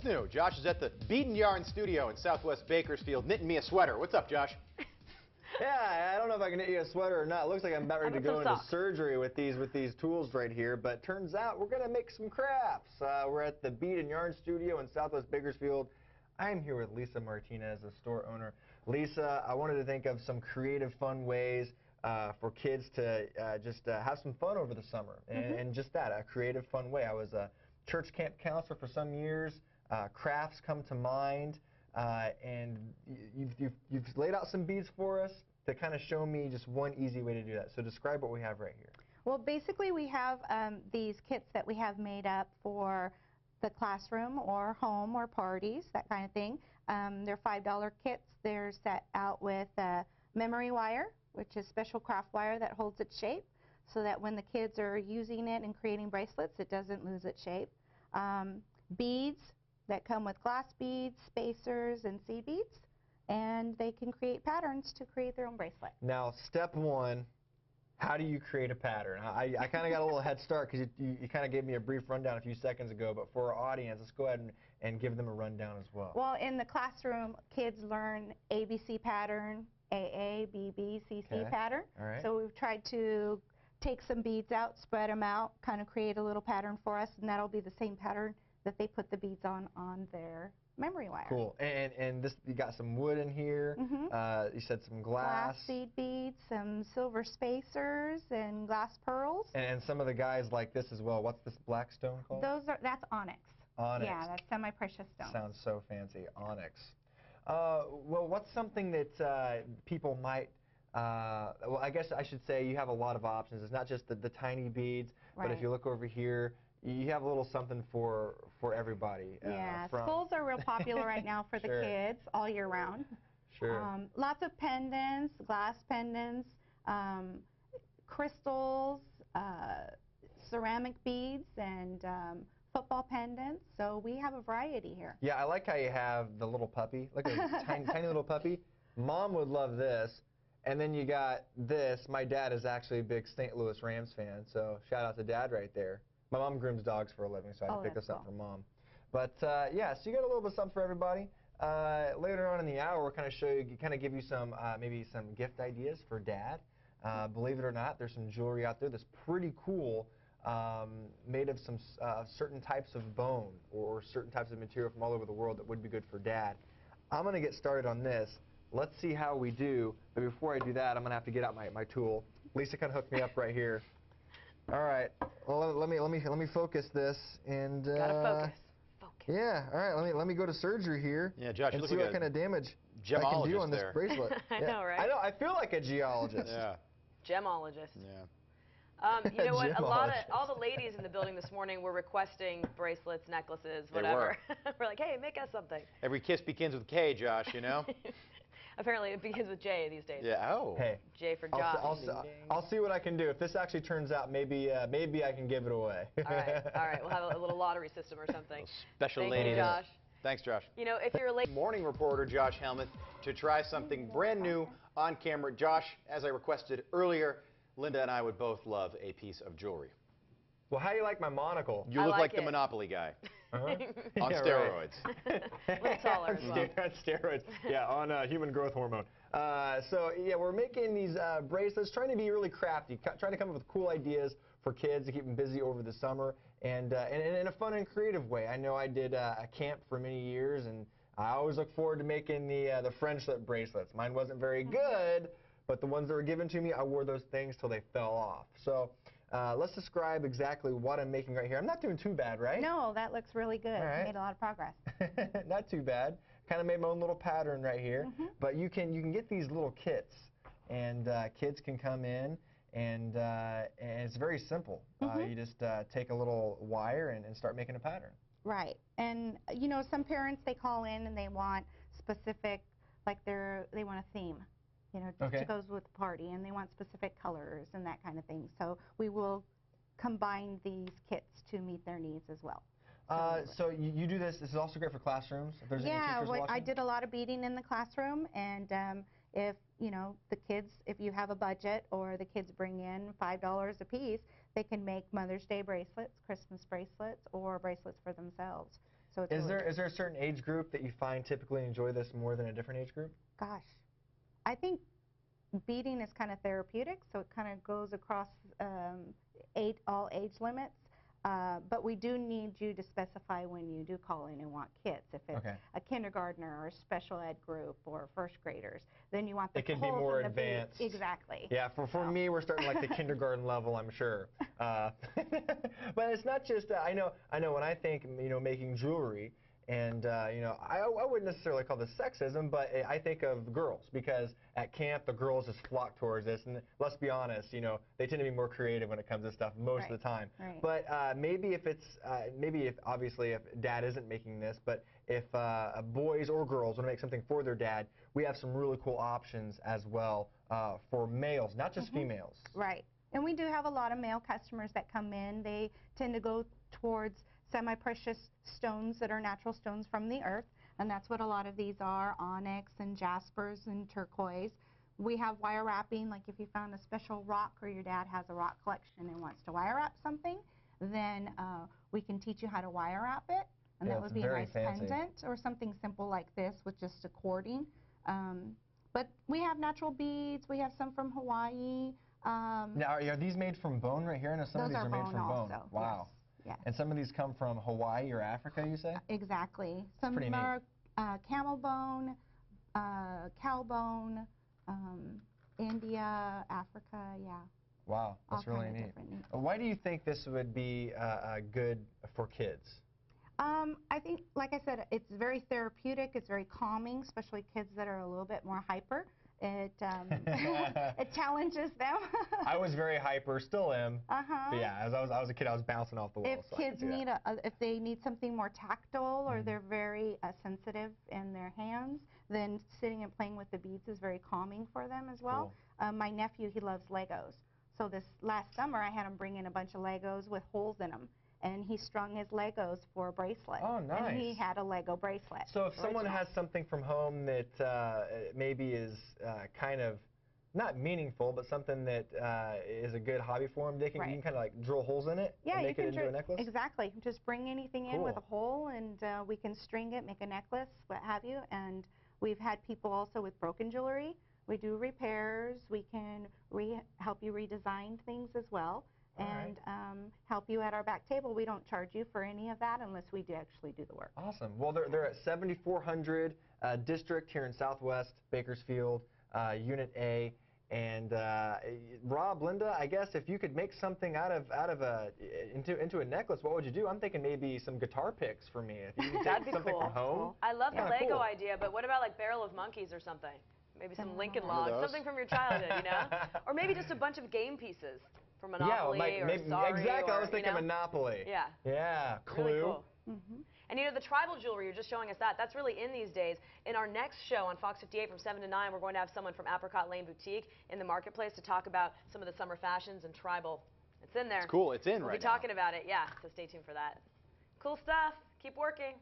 new? Josh is at the Bead and Yarn studio in Southwest Bakersfield knitting me a sweater. What's up, Josh? Yeah, I don't know if I can knit you a sweater or not. It looks like I'm about ready to go into surgery with these tools right here, but turns out we're going to make some crafts. We're at the Bead and Yarn studio in Southwest Bakersfield. I'm here with Lisa Martinez, the store owner. Lisa, I wanted to think of some creative, fun ways for kids to just have some fun over the summer, and just that, a creative, fun way. I was a church camp counselor for some years. Crafts come to mind, and you've laid out some beads for us to kind of show me just one easy way to do that. So describe what we have right here. Well, basically we have these kits that we have made up for the classroom or home or parties, that kind of thing. They're $5 kits. They're set out with memory wire, which is special craft wire that holds its shape, so that when the kids are using it and creating bracelets, it doesn't lose its shape. Beads that come with glass beads, spacers, and seed beads, and they can create patterns to create their own bracelet. Now, step one, how do you create a pattern? I kind of got a little head start because you kind of gave me a brief rundown a few seconds ago, but for our audience, let's go ahead and give them a rundown as well. Well, in the classroom, kids learn ABC pattern, AA, BB, CC pattern. All right. So we've tried to take some beads out, spread them out, kind of create a little pattern for us, and that'll be the same pattern that they put the beads on their memory wire. Cool. And this, you got some wood in here. You said some glass. Glass seed beads, some silver spacers, and glass pearls. And some of the guys like this as well. What's this black stone called? That's onyx. Onyx. Yeah, that's semi-precious stone. Sounds so fancy. Onyx. Well, what's something that people might, well, I guess I should say you have a lot of options. It's not just the tiny beads, but if you look over here, you have a little something for everybody. Yeah, skulls are real popular right now for the kids all year round. Sure. Lots of pendants, glass pendants, crystals, ceramic beads, and football pendants. So we have a variety here. Yeah, I like how you have the little puppy. Look at this tiny little puppy. Mom would love this. And then you got this. My dad is actually a big St. Louis Rams fan, so shout out to Dad right there. My mom grooms dogs for a living, so I had to pick this up from Mom. But yeah, so you got a little bit of something for everybody. Later on in the hour, we'll kind of give you some maybe some gift ideas for Dad. Believe it or not, there's some jewelry out there that's pretty cool, made of some certain types of bone or certain types of material from all over the world that would be good for Dad. I'm going to get started on this. Let's see how we do. But before I do that, I'm going to have to get out my tool. Lisa can hook me up right here. All right. Well, let me focus this and. Gotta focus. Yeah. All right. Let me go to surgery here. Yeah, Josh, and you look see like what kind of damage I gemologist can do on this there. bracelet. I know, right? I know. I feel like a geologist. Yeah. Gemologist. Yeah. You know what? All the ladies in the building this morning were requesting bracelets, necklaces, whatever. We're like, hey, make us something. Every kiss begins with K, Josh, you know? Apparently it begins with J these days. Yeah. Oh. Hey. J for Josh. I'll see what I can do. If this actually turns out, maybe I can give it away. All right. We'll have a little lottery system or something. Special Thank you, Josh. Thanks, Josh. You know, if you're a late morning reporter, Josh Helmuth, to try something brand new on camera. Josh, as I requested earlier, Linda and I would both love a piece of jewelry. Well, how do you like my monocle? You look like the Monopoly guy. On steroids. a little taller as well. On steroids. Yeah, on human growth hormone. So yeah, we're making these bracelets, trying to be really crafty, trying to come up with cool ideas for kids to keep them busy over the summer, and in a fun and creative way. I know I did a camp for many years, and I always look forward to making the friendship bracelets. Mine wasn't very good, but the ones that were given to me, I wore those things till they fell off. So let's describe exactly what I'm making right here. I'm not doing too bad, right? No, that looks really good. You made a lot of progress. Not too bad. Kind of made my own little pattern right here. But you can get these little kits, and kids can come in, and it's very simple. You just take a little wire and start making a pattern. Right. And you know, some parents, they call in and they want specific, like they want a theme. You know, just to goes with the party, and they want specific colors and that kind of thing. So we will combine these kits to meet their needs as well. So you do this. This is also great for classrooms. If there's any teachers watching? I did a lot of beading in the classroom, and if you know if you have a budget or the kids bring in $5 a piece, they can make Mother's Day bracelets, Christmas bracelets, or bracelets for themselves. So it's Is really there a certain age group that you find typically enjoy this more than a different age group? Gosh, I think beading is kind of therapeutic, so it kind of goes across all age limits. But we do need you to specify when you do call in and want kits. If it's a kindergartner or a special ed group or first graders, then you want the It can be holes more in the bead. advanced. Exactly. Yeah, for me, we're starting like the kindergarten level, I'm sure. But it's not just, I know when I think, making jewelry, and, I wouldn't necessarily call this sexism, but I think of girls, because at camp, the girls just flock towards this, and let's be honest, they tend to be more creative when it comes to stuff most of the time. Right. But maybe if obviously, if dad isn't making this, but if boys or girls want to make something for their dad, we have some really cool options as well for males, not just females. Right. And we do have a lot of male customers that come in. They tend to go towards semi-precious stones that are natural stones from the earth, and that's what a lot of these are, onyx and jaspers and turquoise. We have wire wrapping, like if you found a special rock or your dad has a rock collection and wants to wire wrap something, then we can teach you how to wire wrap it, and that would be a nice pendant or something simple like this with just a cording. But we have natural beads. We have some from Hawaii. Now, are these made from bone right here? I know some of these are made from bone. Wow. Yes. Yes. And some of these come from Hawaii or Africa, you say? Exactly. Some are camel bone, cow bone, India, Africa, yeah. Wow, that's really neat. Why do you think this would be good for kids? I think, like I said, it's very therapeutic. It's very calming, especially kids that are a little bit more hyper. It it challenges them. I was very hyper, still am. But yeah, as I was a kid, I was bouncing off the walls. If kids need if they need something more tactile or they're very sensitive in their hands, then sitting and playing with the beads is very calming for them as well. Cool. My nephew, he loves Legos. So this last summer, I had him bring in a bunch of Legos with holes in them. And he strung his Legos for a bracelet. Oh, nice. And he had a Lego bracelet. So if someone has something from home that maybe is kind of not meaningful, but something that is a good hobby for them, you can kind of like drill holes in it and make it into a necklace? Exactly. Just bring anything in with a hole, and we can string it, make a necklace, what have you. And we've had people also with broken jewelry. We do repairs. We can help you redesign things as well. And help you at our back table. We don't charge you for any of that unless we actually do the work. Awesome. Well, they're at 7400 District here in Southwest Bakersfield, Unit A. And Rob, Linda, I guess if you could make something into a necklace, what would you do? I'm thinking maybe some guitar picks for me. If you could take something from home. I love the Lego idea, but what about like Barrel of Monkeys or something? Maybe some Lincoln Logs, something from your childhood, Or maybe just a bunch of game pieces. For Monopoly or Sorry. Exactly, or, I was thinking Monopoly. Yeah. Yeah, Clue. Really cool. And the tribal jewelry, you're just showing us that's really in these days. In our next show on Fox 58 from 7 to 9, we're going to have someone from Apricot Lane Boutique in the marketplace to talk about some of the summer fashions and tribal. It's in there. It's cool. It's in right now. We'll be talking about it, yeah. So stay tuned for that. Cool stuff. Keep working.